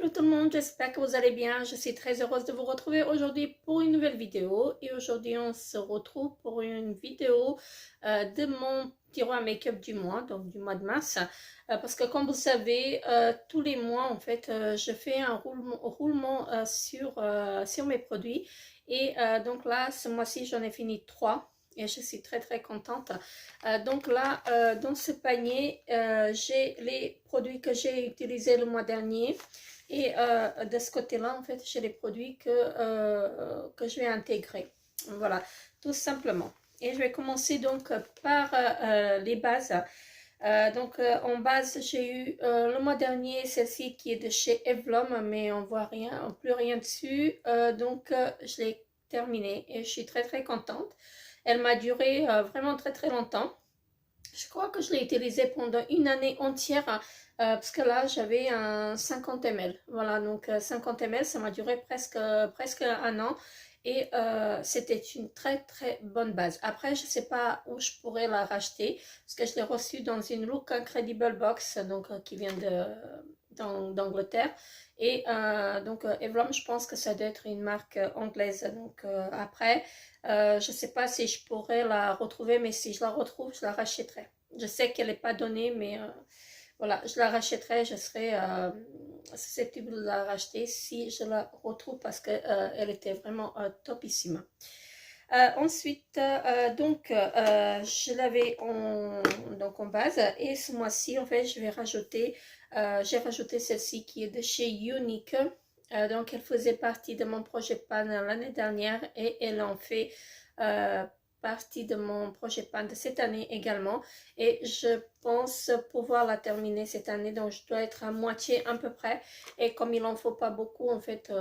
Hello tout le monde, j'espère que vous allez bien. Je suis très heureuse de vous retrouver aujourd'hui pour une nouvelle vidéo. Et aujourd'hui, on se retrouve pour une vidéo de mon tiroir make-up du mois, donc du mois de mars. Parce que comme vous savez, tous les mois, en fait, je fais un roulement sur mes produits. Et donc là, ce mois-ci, j'en ai fini 3. Et je suis très très contente. Donc là, dans ce panier, j'ai les produits que j'ai utilisés le mois dernier. Et de ce côté-là, en fait, j'ai les produits que je vais intégrer. Voilà, tout simplement. Et je vais commencer donc par les bases. En base, j'ai eu le mois dernier celle-ci qui est de chez Evlom, mais on voit rien, plus rien dessus. Je l'ai terminée et je suis très très contente. Elle m'a duré vraiment très très longtemps. Je crois que je l'ai utilisé pendant une année entière parce que là j'avais un 50 ml. Voilà, donc 50 ml, ça m'a duré presque un an et c'était une très très bonne base. Après, je ne sais pas où je pourrais la racheter parce que je l'ai reçue dans une Look Incredible Box donc, qui vient d'Angleterre. Et Evlom, je pense que ça doit être une marque anglaise. Donc après, je ne sais pas si je pourrais la retrouver, mais si je la retrouve, je la rachèterai. Je sais qu'elle n'est pas donnée, mais voilà, je la rachèterai. Je serai susceptible de la racheter si je la retrouve parce qu'elle était vraiment topissime. Je l'avais en base et ce mois-ci, en fait, j'ai rajouté celle-ci qui est de chez Unique. Donc, elle faisait partie de mon projet PAN l'année dernière et elle en fait partie de mon projet PAN de cette année également. Et je pense pouvoir la terminer cette année, donc je dois être à moitié à peu près. Et comme il n'en faut pas beaucoup, en fait,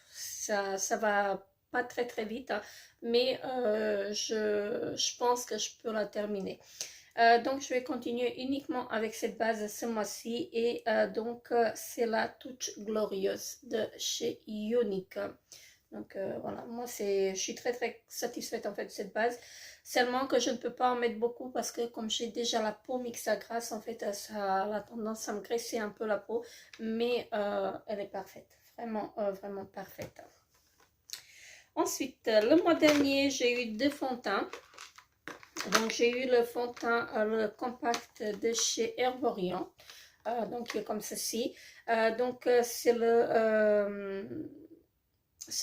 ça va pas très très vite, hein, mais je pense que je peux la terminer. Donc je vais continuer uniquement avec cette base ce mois-ci et c'est la Touche Glorieuse de chez Unique. Donc voilà, moi je suis très très satisfaite en fait de cette base. Seulement que je ne peux pas en mettre beaucoup parce que comme j'ai déjà la peau mixte à grasse, en fait ça a la tendance à me graisser un peu la peau. Mais elle est parfaite, vraiment vraiment parfaite. Ensuite, le mois dernier, j'ai eu 2 fonds de teint. Donc, j'ai eu le fond de teint, le compact de chez Herborian. Donc, il est comme ceci. C'est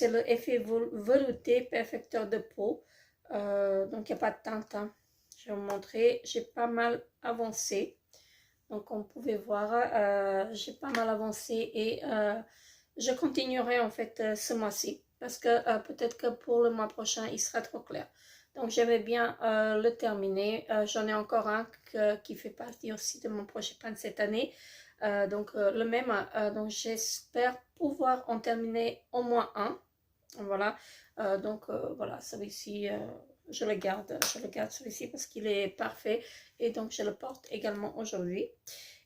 le effet velouté perfecteur de peau. Donc, il n'y a pas de teinte. Hein. Je vais vous montrer. J'ai pas mal avancé. Donc, on pouvait voir, j'ai pas mal avancé et je continuerai en fait ce mois-ci. Parce que peut-être que pour le mois prochain, il sera trop clair. Donc, j'aimais bien le terminer. J'en ai encore un qui fait partie aussi de mon projet PAN cette année. Le même. Donc, j'espère pouvoir en terminer au moins un. Voilà. Voilà, celui-ci, je le garde celui-ci parce qu'il est parfait. Et donc, je le porte également aujourd'hui.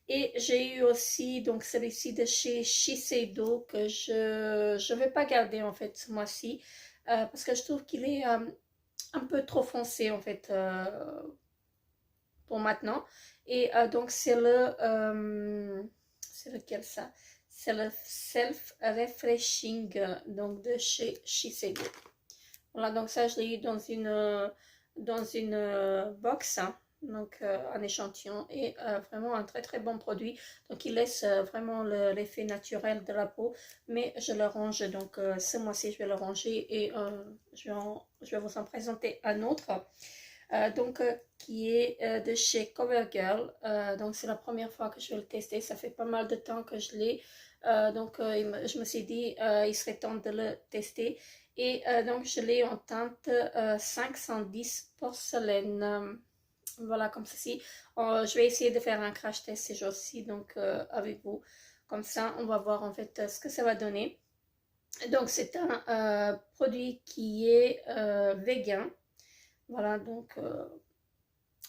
Et j'ai eu aussi donc celui-ci de chez Shiseido que je vais pas garder en fait ce mois-ci parce que je trouve qu'il est un peu trop foncé en fait pour maintenant. Et donc c'est lequel ça? C'est le Self Refreshing donc de chez Shiseido. Voilà, donc ça je l'ai eu dans une box. Hein. Donc un échantillon et vraiment un très très bon produit. Donc il laisse vraiment l'effet naturel de la peau, mais je le range. Donc ce mois-ci je vais le ranger et je vais vous en présenter un autre. Qui est de chez CoverGirl. Donc c'est la première fois que je vais le tester. Ça fait pas mal de temps que je l'ai. Je me suis dit il serait temps de le tester. Et donc je l'ai en teinte 510 porcelaine. Voilà, comme ceci. Je vais essayer de faire un crash test ces jours-ci, donc avec vous. Comme ça, on va voir en fait ce que ça va donner. Donc, c'est un produit qui est vegan. Voilà, donc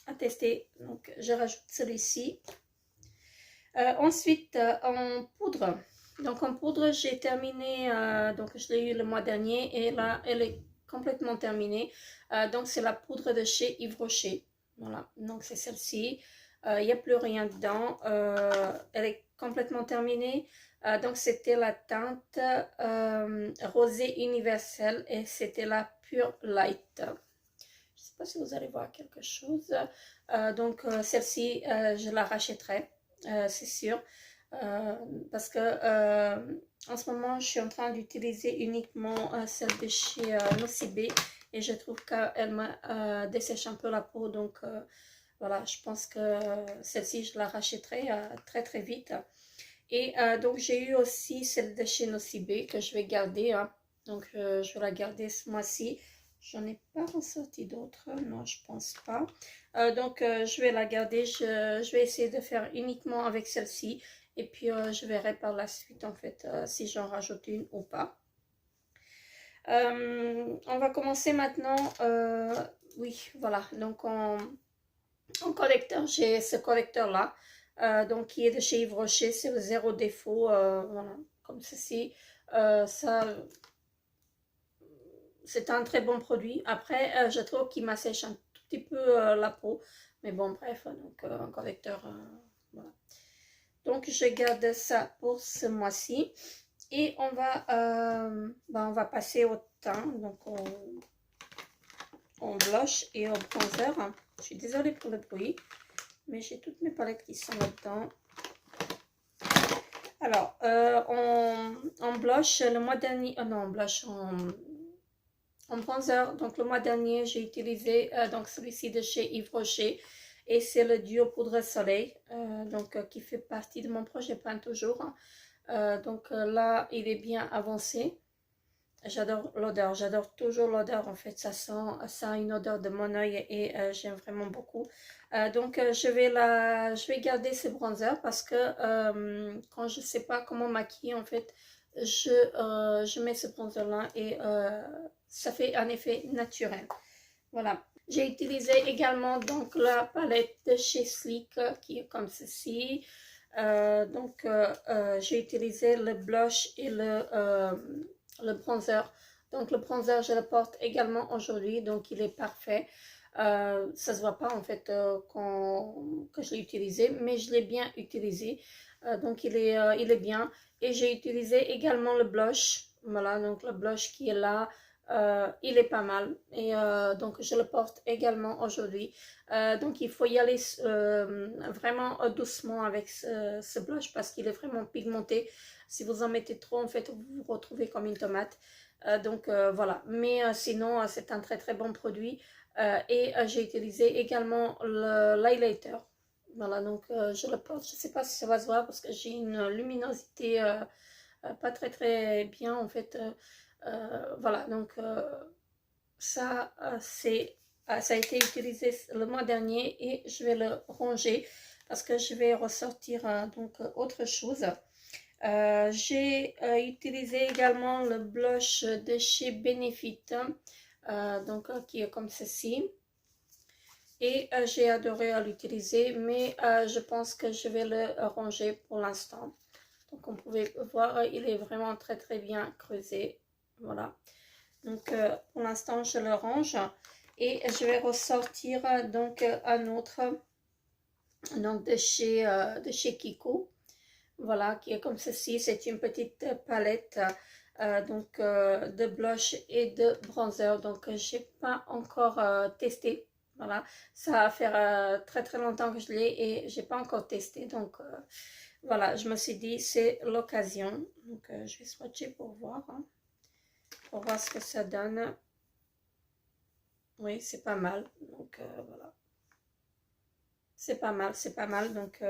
à tester. Donc, je rajoute celui-ci. Ensuite, en poudre. Donc, en poudre, j'ai terminé. Donc, je l'ai eu le mois dernier et là, elle est complètement terminée. Donc, c'est la poudre de chez Yves Rocher. Voilà, donc c'est celle-ci. Il n'y a plus rien dedans. Elle est complètement terminé. Donc c'était la teinte rosée universelle et c'était la Pure Light. Je ne sais pas si vous allez voir quelque chose. Donc celle-ci, je la rachèterai, c'est sûr. Parce que en ce moment, je suis en train d'utiliser uniquement celle de chez Nocibé et je trouve qu'elle me dessèche un peu la peau. Donc voilà, je pense que celle-ci, je la rachèterai très très vite. Et donc j'ai eu aussi celle de chez Nocibé que je vais garder. Hein. Donc je vais la garder ce mois-ci. J'en ai pas ressorti d'autres, non, je pense pas. Donc je vais la garder. Je vais essayer de faire uniquement avec celle-ci. Et puis je verrai par la suite en fait si j'en rajoute une ou pas. On va commencer maintenant. Oui, voilà. Donc en collecteur, j'ai ce collecteur là. Donc qui est de chez Yves Rocher, c'est le zéro défaut, voilà, comme ceci. Ça, c'est un très bon produit. Après, je trouve qu'il m'assèche un tout petit peu la peau, mais bon, bref, donc un correcteur, voilà. Donc je garde ça pour ce mois-ci et on va passer au teint, donc au blush et au bronzer. Je suis désolée pour le bruit, mais j'ai toutes mes palettes qui sont là-dedans. Alors, en blush, le mois dernier, non, blush, en bronzer, donc le mois dernier, j'ai utilisé donc celui-ci de chez Yves Rocher et c'est le duo poudre soleil, qui fait partie de mon projet Peint toujours. Donc là, il est bien avancé. J'adore l'odeur, j'adore toujours l'odeur en fait, ça a une odeur de mon oeil et j'aime vraiment beaucoup. Donc je vais garder ce bronzer parce que quand je ne sais pas comment maquiller en fait, je mets ce bronzer là et ça fait un effet naturel. Voilà. J'ai utilisé également donc la palette de chez Sleek qui est comme ceci. J'ai utilisé le blush et le bronzer. Donc le bronzer, je le porte également aujourd'hui, donc il est parfait. Ça se voit pas en fait que je l'ai utilisé, mais je l'ai bien utilisé. Donc il est bien. Et j'ai utilisé également le blush. Voilà, donc le blush qui est là. Il est pas mal et donc je le porte également aujourd'hui. Donc il faut y aller vraiment doucement avec ce blush parce qu'il est vraiment pigmenté. Si vous en mettez trop en fait vous vous retrouvez comme une tomate. Voilà, mais sinon c'est un très très bon produit. Et j'ai utilisé également l'highlighter. Voilà, donc je le porte. Je ne sais pas si ça va se voir parce que j'ai une luminosité pas très très bien en fait. Voilà, donc ça a été utilisé le mois dernier et je vais le ranger parce que je vais ressortir autre chose. J'ai utilisé également le blush de chez Benefit, qui est comme ceci. Et j'ai adoré l'utiliser, mais je pense que je vais le ranger pour l'instant. Donc on pouvait voir, il est vraiment très très bien creusé. Voilà. Donc pour l'instant je le range et je vais ressortir un autre de chez Kiko. Voilà, qui est comme ceci. C'est une petite palette de blush et de bronzer. Donc j'ai pas encore testé. Voilà, ça va faire très très longtemps que je l'ai et j'ai pas encore testé. Donc voilà, je me suis dit c'est l'occasion. Donc je vais swatcher pour voir. Hein, pour voir ce que ça donne. Oui, c'est pas mal. Donc voilà. C'est pas mal, c'est pas mal. Donc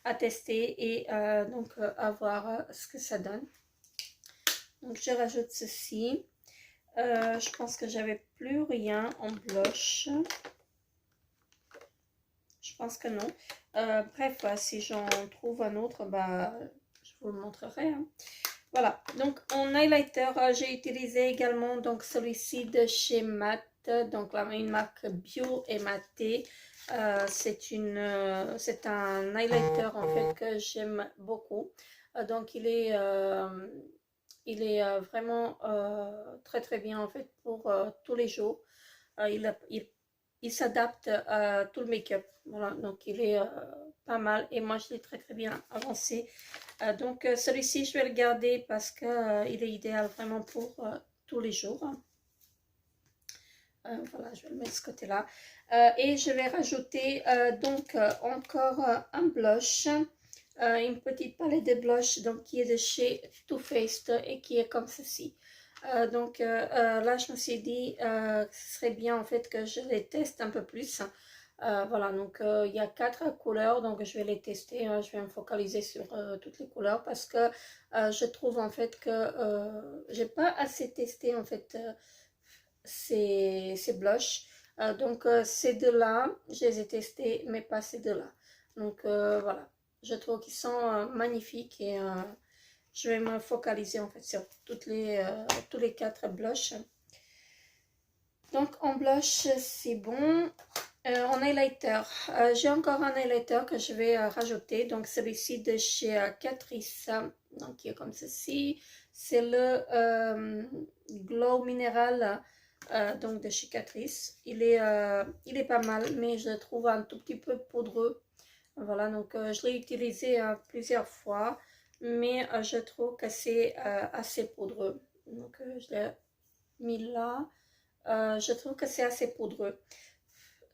à tester et à voir ce que ça donne. Donc je rajoute ceci. Je pense que j'avais plus rien en blush. Je pense que non. Bref, si j'en trouve un autre, je vous le montrerai. Hein. Voilà, donc en highlighter, j'ai utilisé également celui-ci de chez Matte, donc une marque bio et maté. C'est un highlighter en fait que j'aime beaucoup. Donc il est vraiment très très bien en fait pour tous les jours. il s'adapte à tout le make-up. Voilà, donc il est pas mal et moi je l'ai très bien avancé. Donc celui-ci je vais le garder parce que il est idéal vraiment pour tous les jours. Voilà, je vais le mettre de ce côté-là. Et je vais rajouter donc encore un blush. Une petite palette de blush donc, qui est de chez Too Faced et qui est comme ceci. Donc là, je me suis dit que ce serait bien en fait que je les teste un peu plus. Voilà, donc il y a 4 couleurs, donc je vais les tester. Je vais me focaliser sur toutes les couleurs parce que je trouve en fait que j'ai pas assez testé en fait ces blushs. Donc ces deux-là, je les ai testés, mais pas ces deux-là. Donc voilà, je trouve qu'ils sont magnifiques et je vais me focaliser en fait sur tous les 4 blushs. Donc en blush, c'est bon. En highlighter, j'ai encore un highlighter que je vais rajouter. Donc celui-ci de chez Catrice, donc qui est comme ceci. C'est le Glow Minéral. Donc de chez Catrice. Il est pas mal, mais je le trouve un tout petit peu poudreux. Voilà, donc je l'ai utilisé plusieurs fois, mais je trouve que c'est assez poudreux. Donc je l'ai mis là. Je trouve que c'est assez poudreux.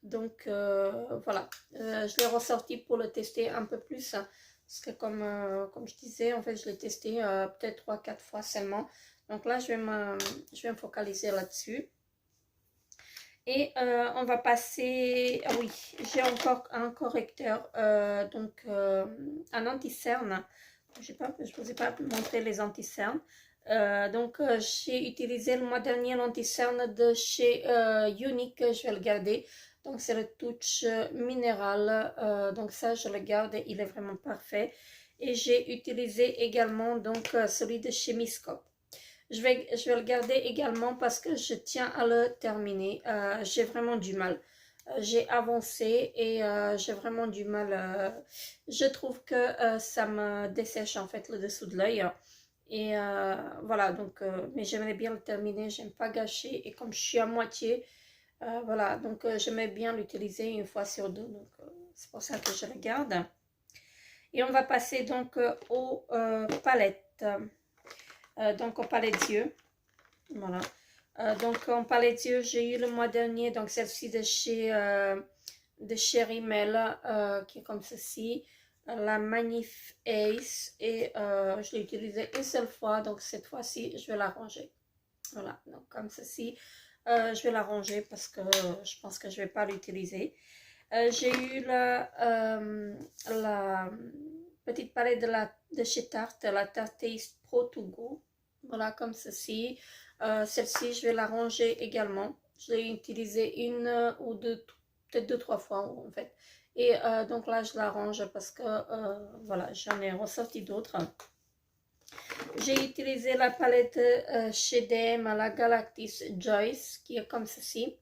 Donc voilà, je l'ai ressorti pour le tester un peu plus. Parce que comme je disais, en fait, je l'ai testé peut-être 3-4 fois seulement. Donc là, je vais me focaliser là-dessus. Et on va passer, ah oui, j'ai encore un correcteur, donc un anti-cerne. Je ne vous ai pas montré les anti-cernes. Donc j'ai utilisé le mois dernier l'anti-cerne de chez Unique, je vais le garder. Donc c'est le touch minéral, donc ça je le garde, il est vraiment parfait. Et j'ai utilisé également donc celui de chez Miscope. Je vais le garder également parce que je tiens à le terminer. J'ai vraiment du mal. J'ai avancé et j'ai vraiment du mal. Je trouve que ça me dessèche en fait le dessous de l'œil. Et voilà, donc, mais j'aimerais bien le terminer. J'aime pas gâcher. Et comme je suis à moitié, voilà, donc j'aimerais bien l'utiliser une fois sur deux. Donc c'est pour ça que je le garde. Et on va passer donc aux palettes. Donc au palette d'yeux. Voilà. Donc en palette d'yeux, j'ai eu le mois dernier, donc celle-ci de chez Rimmel, qui est comme ceci. La Manif Ace. Et je l'ai utilisée une seule fois, donc cette fois-ci, je vais la ranger. Voilà, donc comme ceci. Je vais la ranger parce que je pense que je ne vais pas l'utiliser. J'ai eu la petite palette de chez Tarte, la Tarte Taste Pro To Go. Voilà, comme ceci. Celle-ci, je vais la ranger également. Je l'ai utilisée une ou deux, peut-être 2-3 fois en fait. Et donc là, je la range parce que voilà, j'en ai ressorti d'autres. J'ai utilisé la palette chez DM, la Galactis Joyce, qui est comme ceci.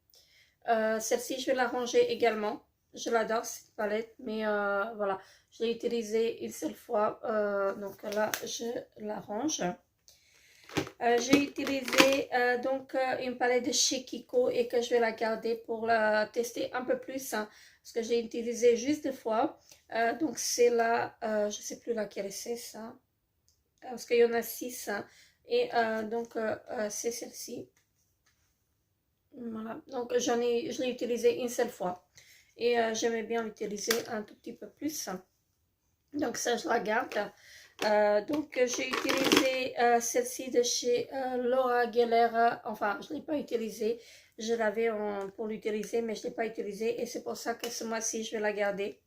Celle-ci, je vais la ranger également. Je l'adore cette palette, mais voilà, je l'ai utilisée une seule fois, donc là, je la range. J'ai utilisé donc une palette de chez Kiko et que je vais la garder pour la tester un peu plus, hein, parce que j'ai utilisé juste 2 fois. Donc c'est là, je ne sais plus laquelle c'est ça, parce qu'il y en a 6, hein, et donc c'est celle-ci. Voilà, donc je l'ai utilisé une seule fois et j'aimais bien l'utiliser un tout petit peu plus. Donc ça, je la garde. Donc j'ai utilisé celle-ci de chez Laura Geller. Enfin, je ne l'ai pas utilisée. Je l'avais pour l'utiliser, mais je ne l'ai pas utilisée. Et c'est pour ça que ce mois-ci, je vais la garder.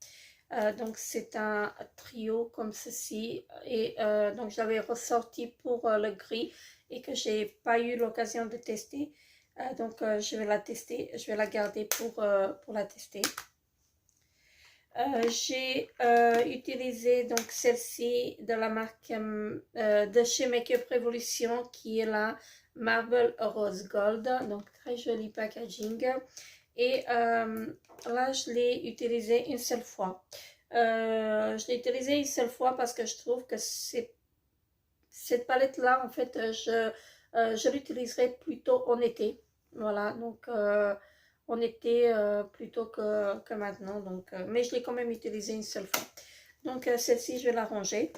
Donc c'est un trio comme ceci. Et donc je l'avais ressorti pour le gris et que j'ai pas eu l'occasion de tester. Donc je vais la tester. Je vais la garder pour la tester. J'ai utilisé donc celle-ci de la marque de chez Make-up Revolution qui est la Marble Rose Gold, donc très joli packaging. Et là, je l'ai utilisé une seule fois. Je l'ai utilisé une seule fois parce que je trouve que cette palette-là, en fait, je l'utiliserai plutôt en été. Voilà, donc en été plutôt que maintenant. Donc, mais je l'ai quand même utilisée une seule fois. Donc celle-ci, je vais la ranger.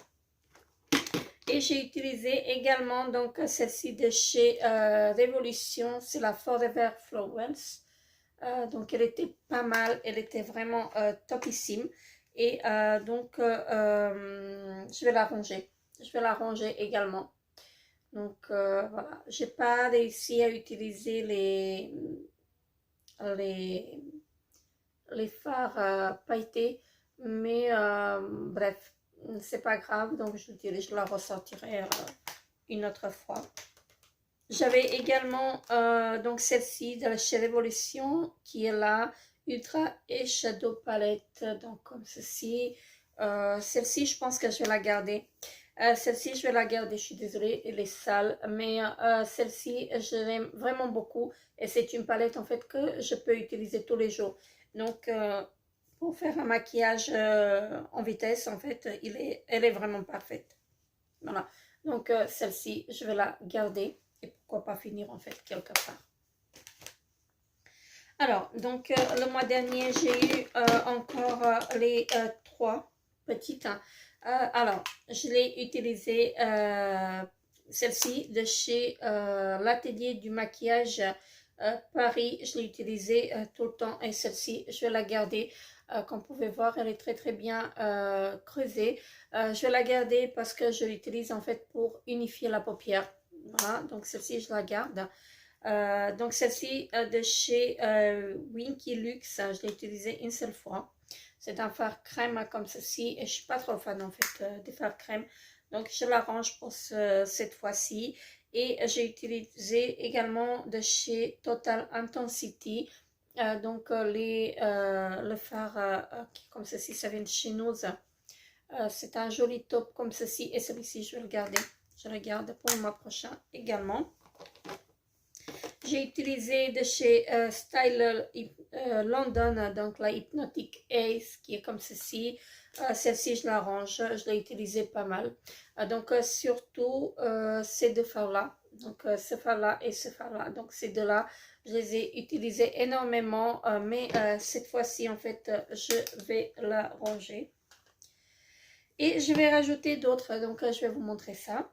Et j'ai utilisé également donc celle-ci de chez Révolution, c'est la Forever Flowers. Donc elle était pas mal, elle était vraiment topissime. Et donc je vais la ranger. Je vais la ranger également. Donc voilà, j'ai pas réussi à utiliser les, les fards pailletés, mais bref, c'est pas grave, donc je la ressortirai une autre fois. J'avais également donc celle-ci de chez Révolution qui est la Ultra Eyeshadow Palette, donc comme ceci. Celle-ci, je pense que je vais la garder. Celle-ci, je vais la garder, je suis désolée, elle est sale, mais celle-ci, je l'aime vraiment beaucoup et c'est une palette en fait que je peux utiliser tous les jours. Donc, pour faire un maquillage en vitesse, en fait, elle est vraiment parfaite. Voilà, donc celle-ci, je vais la garder et pourquoi pas finir en fait quelque part. Alors, donc le mois dernier, j'ai eu encore les trois petites. Alors, je l'ai utilisé, celle-ci de chez l'atelier du maquillage Paris. Je l'ai utilisée tout le temps et celle-ci, je vais la garder. Comme vous pouvez voir, elle est très très bien creusée. Je vais la garder parce que je l'utilise en fait pour unifier la paupière. Voilà, donc celle-ci, je la garde. Donc celle-ci de chez Winky Lux, je l'ai utilisée une seule fois. C'est un fard crème comme ceci et je suis pas trop fan en fait des fards crème. Donc je la range pour cette fois-ci. Et j'ai utilisé également de chez Total Intensity. Donc le fard comme ceci, ça vient de chez nous. C'est un joli taupe comme ceci et celui-ci je vais le garder. Je le garde pour le mois prochain également. J'ai utilisé de chez Style London, donc la Hypnotic Ace qui est comme ceci. Celle-ci, je la range, je l'ai utilisée pas mal. Donc, surtout ces deux fards-là. Donc, ce fard-là et ce fard-là. Donc, ces deux-là, je les ai utilisés énormément. Mais cette fois-ci, en fait, je vais la ranger. Et je vais rajouter d'autres. Donc, je vais vous montrer ça.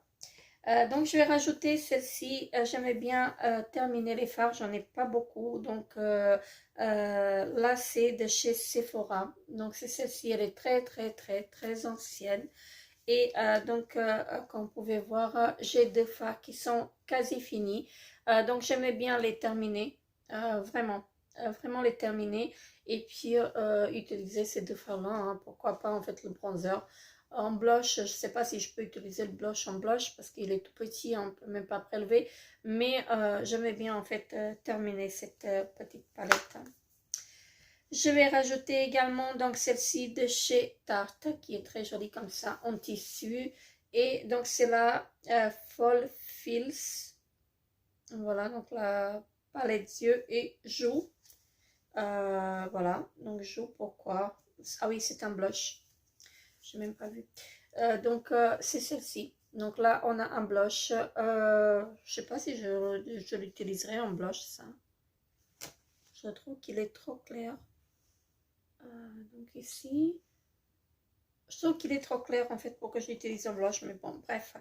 Donc je vais rajouter celle-ci, j'aimais bien terminer les fards, j'en ai pas beaucoup, donc là c'est de chez Sephora, donc c'est celle-ci, elle est très très très très ancienne et donc comme vous pouvez voir, j'ai deux fards qui sont quasi finis, donc j'aimais bien les terminer, vraiment, vraiment les terminer et puis utiliser ces deux fards là, hein, pourquoi pas en fait le bronzer. En blush, je ne sais pas si je peux utiliser le blush en blush parce qu'il est tout petit, on ne peut même pas prélever. Mais j'aimais bien en fait terminer cette petite palette. Je vais rajouter également donc celle-ci de chez Tarte qui est très jolie comme ça en tissu. Et donc c'est la Fall Fills. Voilà, donc la palette yeux et joues. Voilà, donc joues pourquoi? Ah oui, c'est un blush. Je n'ai même pas vu. Donc, c'est celle-ci. Donc là, on a un blush. Je ne sais pas si je l'utiliserai en blush, ça. Je trouve qu'il est trop clair. Donc ici. Je trouve qu'il est trop clair, en fait, pour que je l'utilise en blush. Mais bon, bref.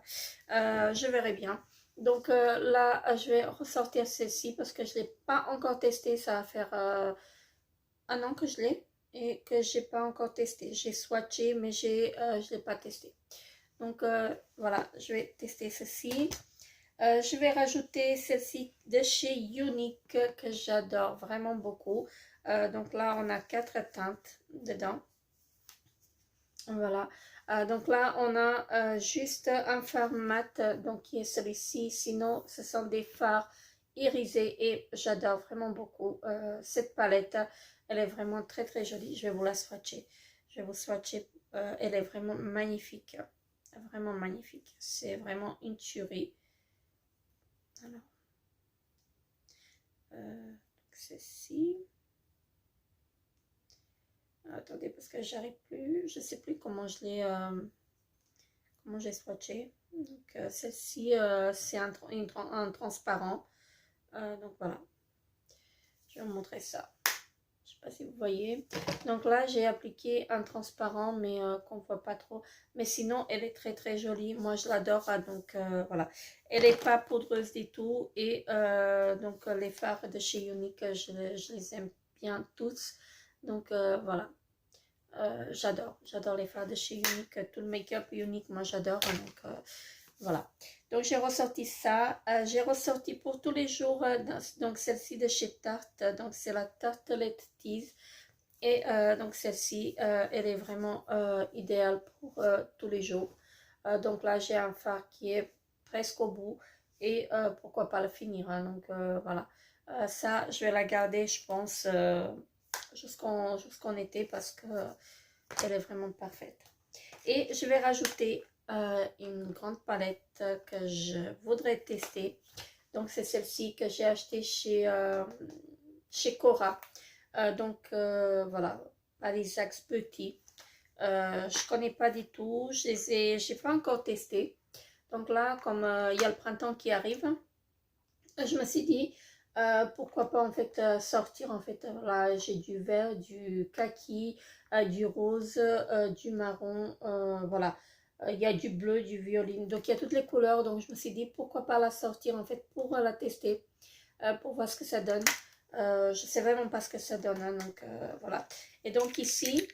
Je verrai bien. Donc là, je vais ressortir celle-ci parce que je ne l'ai pas encore testé. Ça va faire un an que je l'ai. Et que j'ai pas encore testé. J'ai swatché, mais je ne l'ai pas testé. Donc voilà, je vais tester ceci. Je vais rajouter celle-ci de chez Unique que j'adore vraiment beaucoup. Donc là, on a 4 teintes dedans. Voilà. Donc là, on a juste un fard mat, donc qui est celui-ci. Sinon, ce sont des fards irisés et j'adore vraiment beaucoup cette palette. Elle est vraiment très très jolie. Je vais vous la swatcher. Je vais vous swatcher. Elle est vraiment magnifique. Vraiment magnifique. C'est vraiment une tuerie. Alors. Ceci. Attendez, parce que j'arrive plus. Je sais plus comment je l'ai... comment j'ai swatché. Donc celle-ci, c'est un transparent. Donc voilà. Je vais vous montrer ça. Je sais pas si vous voyez. Donc là, j'ai appliqué un transparent, mais qu'on ne voit pas trop. Mais sinon, elle est très très jolie. Moi, je l'adore. Donc voilà. Elle n'est pas poudreuse du tout. Et donc les fards de chez Unique, je les aime bien tous. Donc voilà. J'adore les fards de chez Unique. Tout le make-up Unique, moi j'adore. Donc voilà. Donc j'ai ressorti ça. J'ai ressorti pour tous les jours. Donc celle-ci de chez Tarte. Donc c'est la Tartelette Tease. Et donc celle-ci, elle est vraiment idéale pour tous les jours. Donc là, j'ai un fard qui est presque au bout. Et pourquoi pas le finir. Hein. Donc voilà. Ça, je vais la garder, je pense, jusqu'en été parce que elle est vraiment parfaite. Et je vais rajouter une grande palette que je voudrais tester. Donc c'est celle-ci que j'ai achetée chez Cora. Donc voilà, Alizax Petit. Je connais pas du tout, j'ai pas encore testé. Donc là, comme il y a le printemps qui arrive, je me suis dit pourquoi pas en fait sortir en fait. Là, j'ai du vert, du kaki, du rose, du marron, voilà. Il y a du bleu, du violine, donc il y a toutes les couleurs. Donc je me suis dit pourquoi pas la sortir en fait pour la tester, pour voir ce que ça donne. Je sais vraiment pas ce que ça donne, hein, donc voilà. Et donc ici,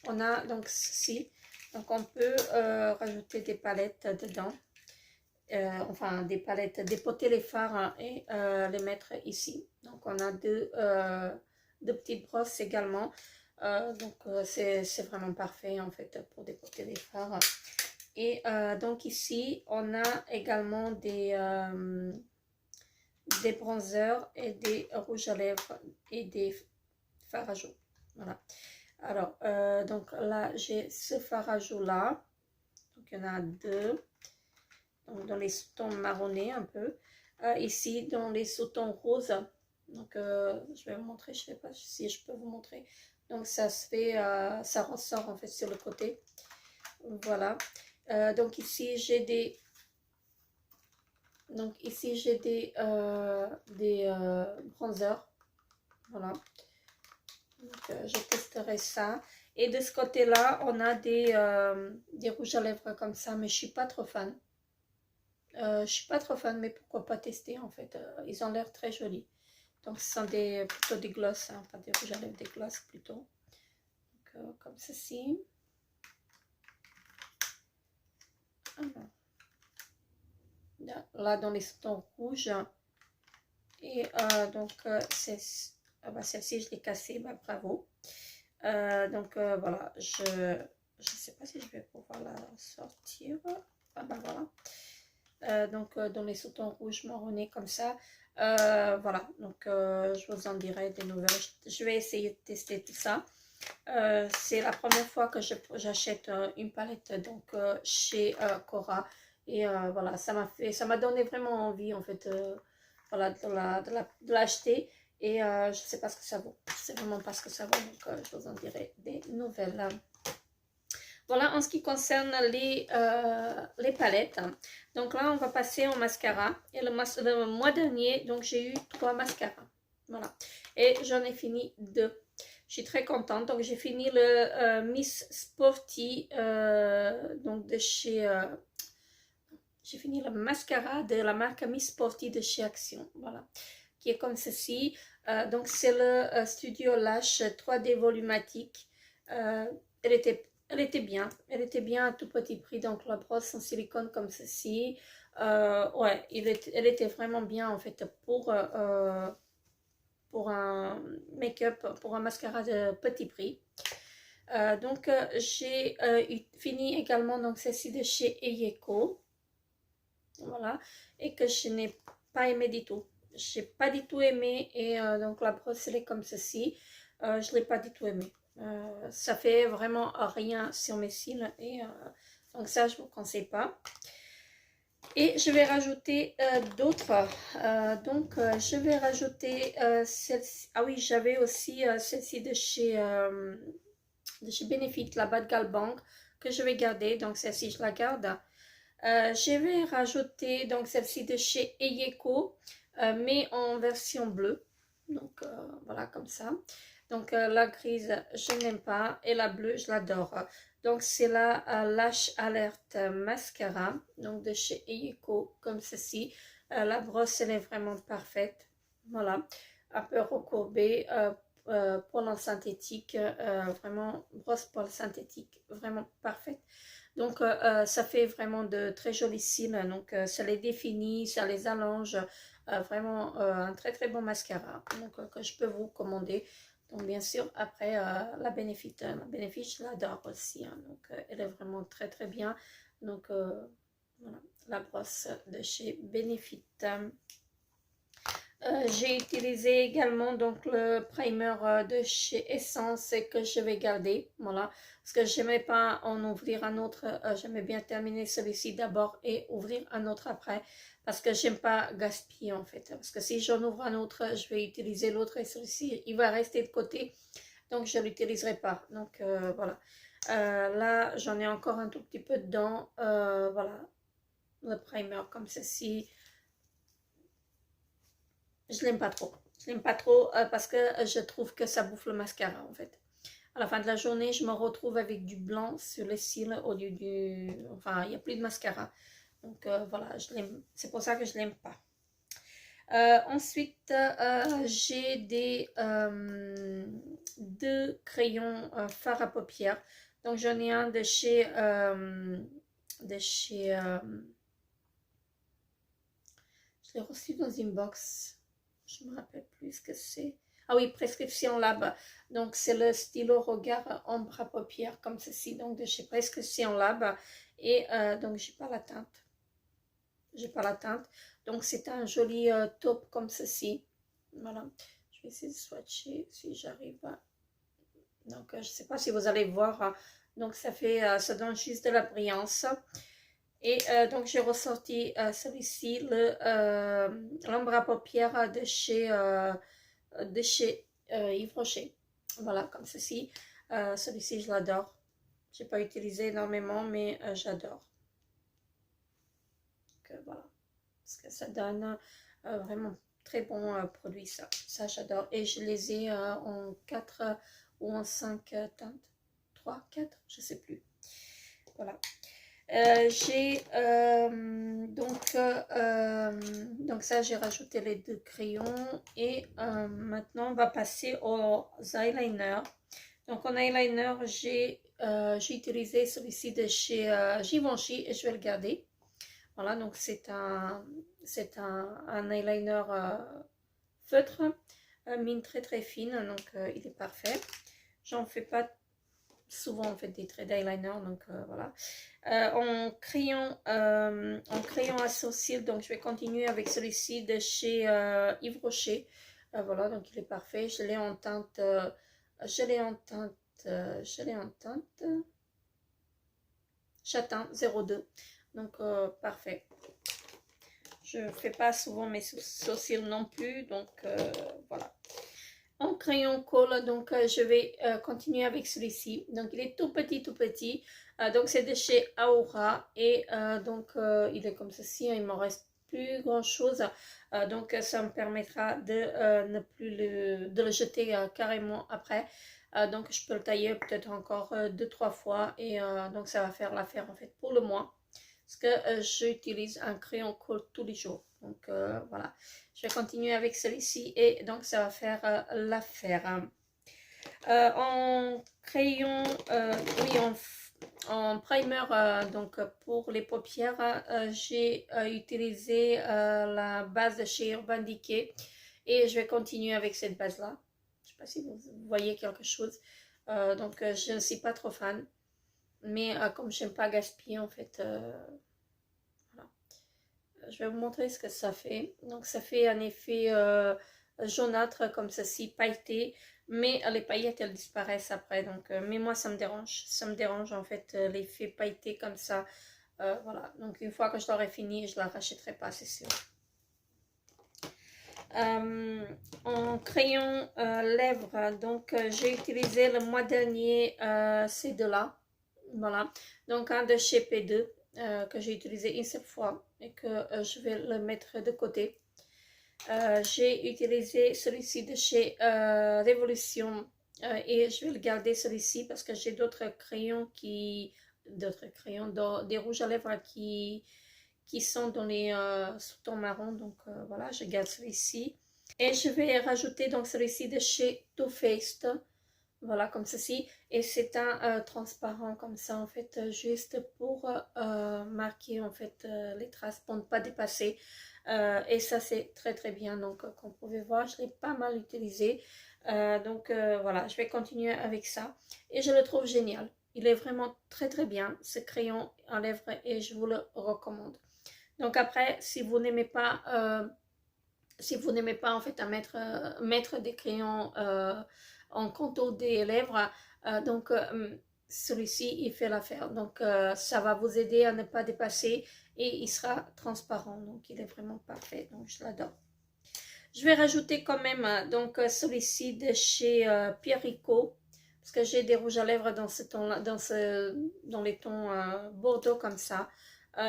on a donc ceci. Donc on peut rajouter des palettes dedans. Enfin des palettes, dépoter les fards hein, et les mettre ici. Donc on a deux petites brosses également. Donc c'est vraiment parfait en fait pour dépoter les fards. Et donc ici, on a également des bronzers et des rouges à lèvres et des fards à joues. Voilà. Alors, donc là, j'ai ce fard à joues là. Donc, il y en a deux. Donc, dans les sous-tons marronnés un peu. Ici, dans les sous-tons roses. Donc, je vais vous montrer. Je ne sais pas si je peux vous montrer. Donc, ça se fait, ça ressort en fait sur le côté. Voilà. Donc, ici, j'ai des... Donc ici j'ai des bronzers, voilà. Donc, je testerai ça. Et de ce côté-là, on a des rouges à lèvres comme ça, mais je suis pas trop fan. Je suis pas trop fan, mais pourquoi pas tester en fait. Ils ont l'air très jolis. Donc ce sont plutôt des glosses, hein, pas des rouges à lèvres, des glosses plutôt. Donc, comme ceci. Alors. Là dans les tons rouges. Et donc celle-ci je l'ai cassée, bah, bravo. Donc voilà, je sais pas si je vais pouvoir la sortir. Ah bah voilà. Donc dans les sous-tons rouges marronnés comme ça. Voilà, donc je vous en dirai des nouvelles. Je vais essayer de tester tout ça. C'est la première fois que j'achète une palette donc chez Cora. Et voilà, ça m'a donné vraiment envie en fait voilà, de l'acheter. Et je ne sais pas ce que ça vaut. Je ne sais vraiment pas ce que ça vaut. Donc je vous en dirai des nouvelles. Voilà en ce qui concerne les palettes. Donc là, on va passer au mascara. Et le mois dernier, donc j'ai eu 3 mascaras. Voilà. Et j'en ai fini 2. Je suis très contente. Donc j'ai fini le Miss Sporty donc de chez... j'ai fini le mascara de la marque Miss Sporty de chez Action. Voilà. Qui est comme ceci. Donc c'est le Studio Lash 3D volumatique. Elle était bien. Elle était bien à tout petit prix. Donc la brosse en silicone comme ceci. Ouais, elle était vraiment bien en fait pour un make-up, pour un mascara de petit prix. Donc j'ai fini également donc celle-ci de chez Eyeko. Voilà. Et que je n'ai pas aimé du tout. J'ai pas du tout aimé. Et donc la brosse elle est comme ceci. Je l'ai pas du tout aimé. Ça fait vraiment rien sur mes cils. Et donc ça je vous conseille pas. Et je vais rajouter d'autres. Donc je vais rajouter celle-ci. Ah oui, j'avais aussi celle-ci de chez Benefit, la Bad Gal Bang, que je vais garder. Donc celle-ci je la garde. Je vais rajouter donc celle-ci de chez Eyeko, mais en version bleue. Donc voilà, comme ça. Donc la grise, je n'aime pas. Et la bleue, je l'adore. Donc c'est la Lash Alert Mascara. Donc de chez Eyeko, comme ceci. La brosse, elle est vraiment parfaite. Voilà. Un peu recourbée. Poil synthétique. Vraiment, brosse poil synthétique. Vraiment parfaite. Donc ça fait vraiment de très jolis cils. Donc ça les définit, ça les allonge. Vraiment un très très bon mascara, donc que je peux vous commander. Donc bien sûr après la Benefit, je l'adore aussi, hein. Donc elle est vraiment très très bien. Donc voilà, la brosse de chez Benefit. J'ai utilisé également donc le primer de chez Essence que je vais garder, voilà, parce que j'aimais pas en ouvrir un autre. J'aimais bien terminer celui-ci d'abord et ouvrir un autre après, parce que j'aime pas gaspiller en fait, parce que si j'en ouvre un autre, je vais utiliser l'autre et celui-ci il va rester de côté, donc je l'utiliserai pas. Donc voilà, là j'en ai encore un tout petit peu dedans. Voilà, le primer comme ceci. Je l'aime pas trop. Je l'aime pas trop parce que je trouve que ça bouffe le mascara en fait. À la fin de la journée, je me retrouve avec du blanc sur les cils au lieu du... Enfin, il n'y a plus de mascara. Donc voilà, c'est pour ça que je l'aime pas. Ensuite, j'ai deux crayons fard à paupières. Donc j'en ai un de chez... je l'ai reçu dans une box. Je me rappelle plus ce que c'est. Ah oui, Prescription Lab. Donc c'est le stylo regard ombre à paupières comme ceci. Donc de chez Prescription Lab. Et donc j'ai pas la teinte. J'ai pas la teinte. Donc c'est un joli taupe comme ceci. Voilà. Je vais essayer de swatcher si j'arrive à... Donc je sais pas si vous allez voir. Donc ça fait, ça donne juste de la brillance. Et donc j'ai ressorti celui-ci, l'ombre à paupières de chez Yves Rocher. Voilà, comme ceci. Celui-ci, je l'adore. Je n'ai pas utilisé énormément, mais j'adore. Voilà, parce que ça donne vraiment très bon produit, ça. Ça, j'adore. Et je les ai en 4 ou en 5 teintes. 3, 4, je ne sais plus. Voilà. J'ai donc ça, j'ai rajouté les deux crayons. Et maintenant on va passer aux eyeliners. Donc en eyeliner, j'ai utilisé celui-ci de chez Givenchy et je vais le garder. Voilà, donc c'est un eyeliner feutre, mine très très fine, donc il est parfait. J'en fais pas souvent en fait des traits d'eyeliner, donc voilà. En crayon à sourcils, donc je vais continuer avec celui-ci de chez Yves Rocher. Voilà, donc il est parfait. Je l'ai en teinte châtain 02, donc parfait. Je fais pas souvent mes sourcils non plus, donc voilà. En crayon colle, donc je vais continuer avec celui-ci. Donc il est tout petit. Donc c'est de chez Aura et donc il est comme ceci. Il me reste plus grand chose. Donc ça me permettra de ne plus le jeter carrément après. Donc je peux le tailler peut-être encore 2-3 fois et donc ça va faire l'affaire en fait pour le mois. Parce que j'utilise un crayon colle tous les jours. Donc voilà, je vais continuer avec celui-ci et donc ça va faire l'affaire. En crayon, oui, en primer, donc pour les paupières, j'ai utilisé la base de chez Urban Decay et je vais continuer avec cette base-là. Je ne sais pas si vous voyez quelque chose. Donc je ne suis pas trop fan, mais comme je n'aime pas gaspiller en fait... je vais vous montrer ce que ça fait. Donc ça fait un effet jaunâtre comme ceci, pailleté, mais les paillettes elles disparaissent après. Donc mais moi ça me dérange en fait l'effet pailleté comme ça. Voilà, donc une fois que je l'aurai fini, je la rachèterai pas, c'est sûr. En crayon lèvres, donc j'ai utilisé le mois dernier ces deux-là. Voilà, donc un de chez P2 que j'ai utilisé une seule fois et que je vais le mettre de côté. J'ai utilisé celui-ci de chez Révolution et je vais le garder celui-ci parce que j'ai d'autres crayons des rouges à lèvres qui sont dans les sous-tons marron. Donc voilà, je garde celui-ci. Et je vais rajouter donc celui-ci de chez Too Faced. Voilà, comme ceci. Et c'est un transparent comme ça, en fait, juste pour marquer, en fait, les traces, pour ne pas dépasser. Et ça, c'est très, très bien. Donc, comme vous pouvez voir, je l'ai pas mal utilisé. Voilà, je vais continuer avec ça. Et je le trouve génial. Il est vraiment très, très bien, ce crayon à lèvres, et je vous le recommande. Donc, après, si vous n'aimez pas... en fait à mettre des crayons en contour des lèvres, celui-ci il fait l'affaire. Donc ça va vous aider à ne pas dépasser et il sera transparent. Donc il est vraiment parfait. Donc je l'adore. Je vais rajouter quand même celui-ci de chez Pierre Rico. Parce que j'ai des rouges à lèvres dans ce ton, dans les tons bordeaux comme ça.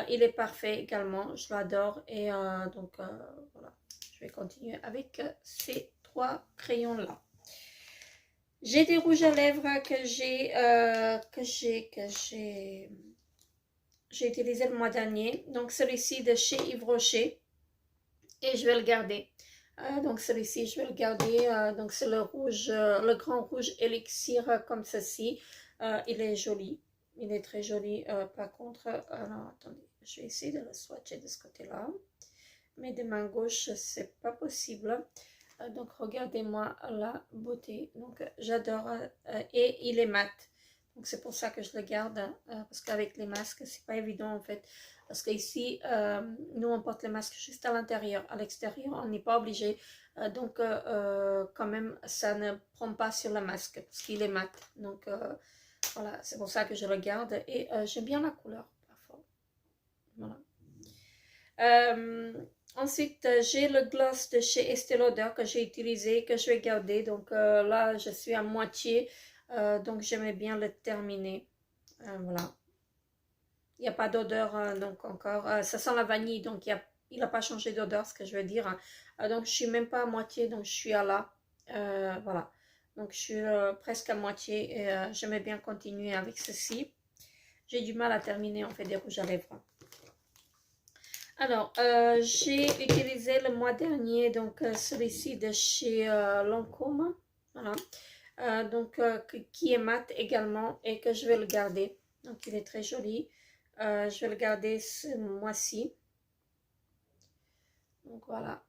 Il est parfait également. Je l'adore. Et voilà. Je vais continuer avec ces 3 crayons là. J'ai des rouges à lèvres que j'ai utilisé le mois dernier. Donc celui-ci de chez Yves Rocher. Et je vais le garder. Donc celui-ci je vais le garder. Donc c'est le rouge, le grand rouge élixir comme ceci. Il est joli. Il est très joli. Par contre, alors attendez, je vais essayer de le swatcher de ce côté-là. Mais de main gauche, c'est pas possible. Donc, regardez-moi la beauté. Donc, j'adore. Et il est mat. Donc, c'est pour ça que je le garde. Parce qu'avec les masques, c'est pas évident en fait. Parce qu'ici, nous, on porte les masques juste à l'intérieur. À l'extérieur, on n'est pas obligé. Quand même, ça ne prend pas sur le masque. Parce qu'il est mat. Donc, voilà. C'est pour ça que je le garde. Et j'aime bien la couleur, parfois. Voilà. Ensuite, j'ai le gloss de chez Estée Lauder que j'ai utilisé, que je vais garder. Donc là, je suis à moitié. Donc j'aimais bien le terminer. Voilà. Il n'y a pas d'odeur, donc encore. Ça sent la vanille, donc il n'a pas changé d'odeur, ce que je veux dire. Donc je suis même pas à moitié, donc je suis à là. Voilà. Donc je suis presque à moitié et j'aimais bien continuer avec ceci. J'ai du mal à terminer en fait des rouges à lèvres. Alors, j'ai utilisé le mois dernier donc celui-ci de chez Lancôme, voilà, qui est mat également et que je vais le garder. Donc, il est très joli. Je vais le garder ce mois-ci. Donc, voilà.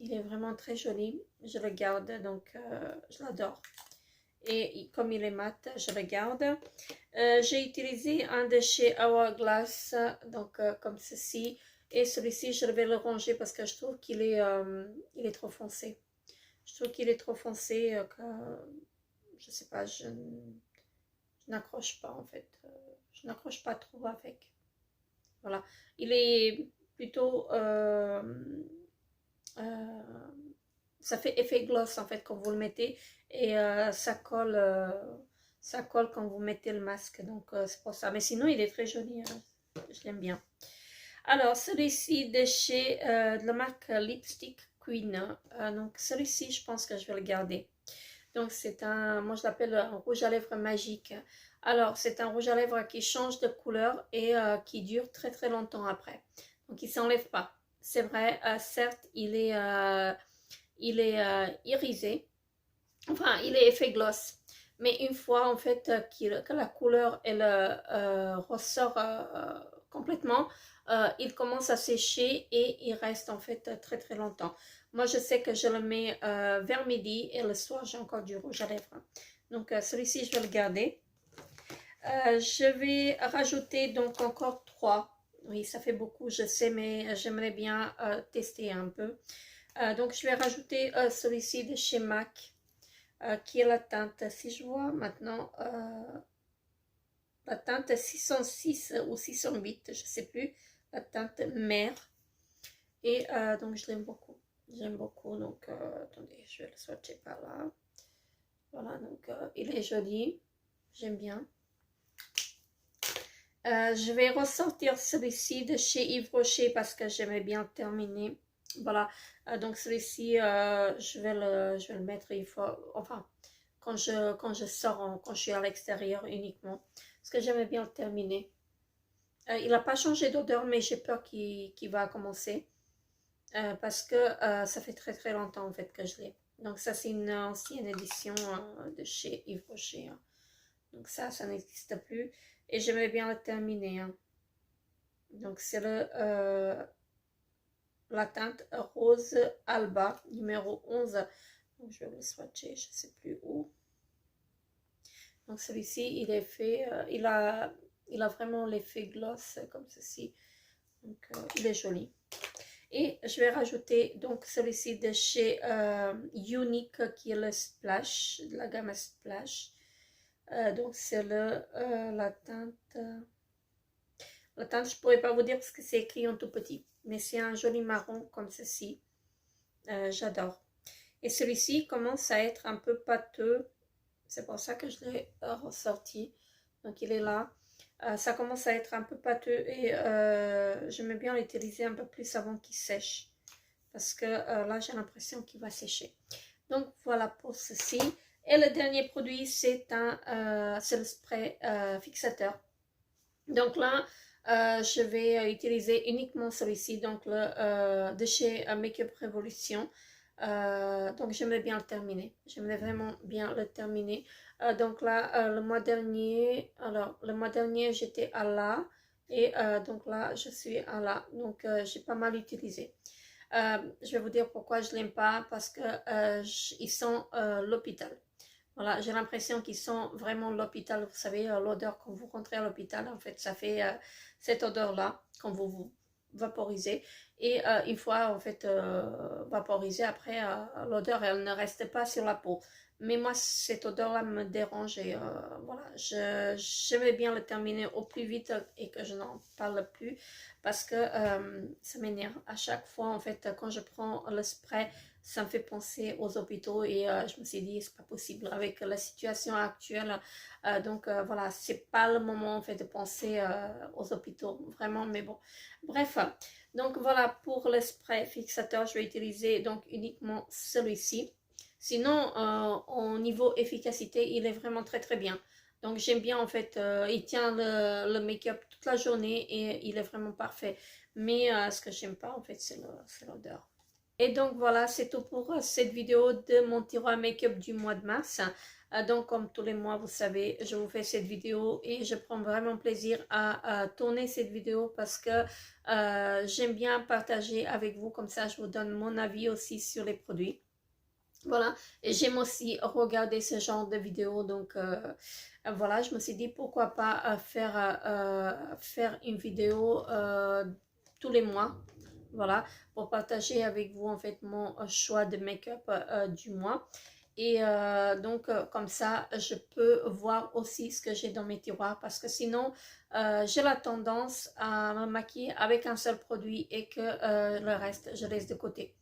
Il est vraiment très joli. Je le garde, donc je l'adore. Et comme il est mat, je le garde. J'ai utilisé un de chez Hourglass, donc comme ceci. Et celui-ci, je vais le ranger parce que je trouve qu'il est, il est trop foncé. Je trouve qu'il est trop foncé, que je sais pas, je n'accroche pas en fait. Je n'accroche pas trop avec. Voilà. Il est plutôt... ça fait effet gloss en fait quand vous le mettez. Et ça colle quand vous mettez le masque. Donc c'est pour ça. Mais sinon, il est très joli. Hein. Je l'aime bien. Alors, celui-ci de chez de la marque Lipstick Queen. Donc, celui-ci, je pense que je vais le garder. Donc, c'est un, moi je l'appelle un rouge à lèvres magique. Alors, c'est un rouge à lèvres qui change de couleur et qui dure très très longtemps après. Donc, il ne s'enlève pas. C'est vrai, certes, il est irisé. Enfin, il est effet gloss. Mais une fois, en fait, que la couleur, elle ressort complètement, il commence à sécher et il reste en fait très très longtemps. Moi je sais que je le mets vers midi et le soir j'ai encore du rouge à lèvres. Donc celui-ci je vais le garder. Je vais rajouter donc encore 3. Oui, ça fait beaucoup, je sais, mais j'aimerais bien tester un peu. Donc je vais rajouter celui-ci de chez MAC qui est la teinte, si je vois maintenant, la teinte 606 ou 608, je ne sais plus. La teinte mer et donc je l'aime beaucoup, j'aime beaucoup. Donc attendez, je vais le swatcher par là. Voilà, donc il est joli, j'aime bien. Je vais ressortir celui-ci de chez Yves Rocher parce que j'aimais bien terminer. Voilà, donc celui-ci, je vais le mettre une fois, enfin, quand je sors, quand je suis à l'extérieur uniquement, parce que j'aimais bien le terminer. Il n'a pas changé d'odeur, mais j'ai peur qu'il va commencer, parce que ça fait très très longtemps en fait que je l'ai. Donc ça, c'est une ancienne édition de chez Yves Rocher, hein. Donc ça n'existe plus, et j'aimais bien le terminer, hein. Donc c'est la teinte rose Alba, numéro 11. Donc je vais le swatcher, je ne sais plus où. Donc celui-ci, il est fait, il a vraiment l'effet gloss comme ceci. Donc il est joli. Et je vais rajouter donc celui-ci de chez Unique, qui est le Splash, de la gamme Splash. Donc c'est la teinte. La teinte, je ne pourrais pas vous dire parce que c'est écrit en tout petit. Mais c'est un joli marron comme ceci. J'adore. Et celui-ci commence à être un peu pâteux. C'est pour ça que je l'ai ressorti. Donc il est là. Ça commence à être un peu pâteux et j'aimais bien l'utiliser un peu plus avant qu'il sèche. Parce que là, j'ai l'impression qu'il va sécher. Donc voilà pour ceci. Et le dernier produit, c'est le spray fixateur. Donc là, je vais utiliser uniquement celui-ci, donc le de chez Make-up Revolution. Donc j'aimerais bien le terminer. J'aimerais vraiment bien le terminer. Donc là, le mois dernier, j'étais à là. Et donc là, je suis à là. Donc j'ai pas mal utilisé. Je vais vous dire pourquoi je l'aime pas. Parce que ils sont l'hôpital. Voilà, j'ai l'impression qu'ils sont vraiment l'hôpital. Vous savez, l'odeur quand vous rentrez à l'hôpital, en fait, ça fait cette odeur-là quand vous vaporisez. Et une fois, en fait, vaporisé, après, l'odeur, elle ne reste pas sur la peau. Mais moi, cette odeur-là me dérange et voilà, j'aimais bien le terminer au plus vite et que je n'en parle plus parce que ça m'énerve. À chaque fois, en fait, quand je prends le spray, ça me fait penser aux hôpitaux et je me suis dit c'est pas possible avec la situation actuelle, donc voilà, c'est pas le moment en fait de penser aux hôpitaux vraiment, mais bon, bref. Donc voilà, pour le spray fixateur, je vais utiliser donc uniquement celui-ci. Sinon au niveau efficacité, il est vraiment très très bien. Donc j'aime bien en fait, il tient le make-up toute la journée et il est vraiment parfait. Mais ce que j'aime pas en fait, c'est l'odeur. Et donc voilà, c'est tout pour cette vidéo de mon tiroir make-up du mois de mars. Donc comme tous les mois, vous savez, je vous fais cette vidéo et je prends vraiment plaisir à tourner cette vidéo parce que j'aime bien partager avec vous. Comme ça, je vous donne mon avis aussi sur les produits. Voilà, et j'aime aussi regarder ce genre de vidéos. Donc voilà, je me suis dit pourquoi pas faire une vidéo tous les mois. Voilà, pour partager avec vous en fait mon choix de make-up du mois. Et donc comme ça, je peux voir aussi ce que j'ai dans mes tiroirs parce que sinon, j'ai la tendance à me maquiller avec un seul produit et que le reste, je laisse de côté.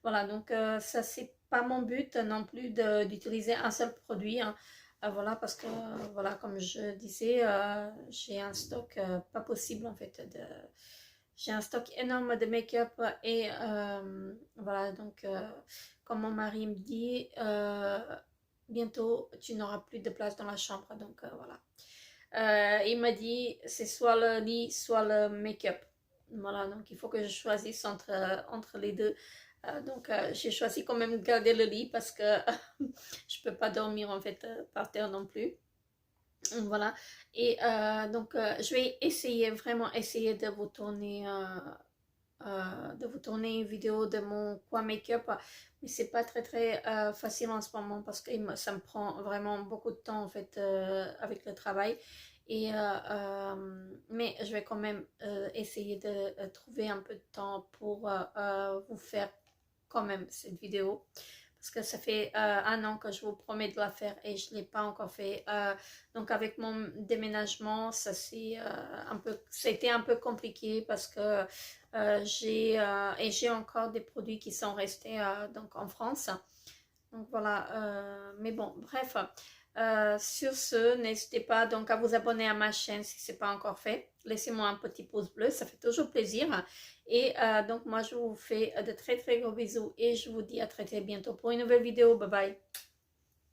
Voilà, donc ça c'est pas mon but non plus d'utiliser un seul produit, hein. Voilà, parce que voilà, comme je disais, j'ai un stock pas possible en fait j'ai un stock énorme de make-up et voilà, donc comme mon mari me dit, bientôt tu n'auras plus de place dans la chambre, donc voilà. Il m'a dit c'est soit le lit, soit le make-up. Voilà, donc il faut que je choisisse entre les deux. Donc j'ai choisi quand même de garder le lit parce que je peux pas dormir en fait par terre non plus. Voilà, et donc je vais essayer, vraiment essayer de vous tourner une vidéo de mon coin make-up, mais c'est pas très très facile en ce moment parce que ça me prend vraiment beaucoup de temps en fait avec le travail. Et mais je vais quand même essayer de trouver un peu de temps pour vous faire quand même cette vidéo parce que ça fait un an que je vous promets de la faire et je ne l'ai pas encore fait. Donc avec mon déménagement, ça a été un peu compliqué parce que j'ai encore des produits qui sont restés donc en France. Donc voilà, mais bon, bref. Sur ce, n'hésitez pas donc à vous abonner à ma chaîne si ce n'est pas encore fait. Laissez-moi un petit pouce bleu, ça fait toujours plaisir. Et donc moi je vous fais de très très gros bisous et je vous dis à très très bientôt pour une nouvelle vidéo. Bye bye.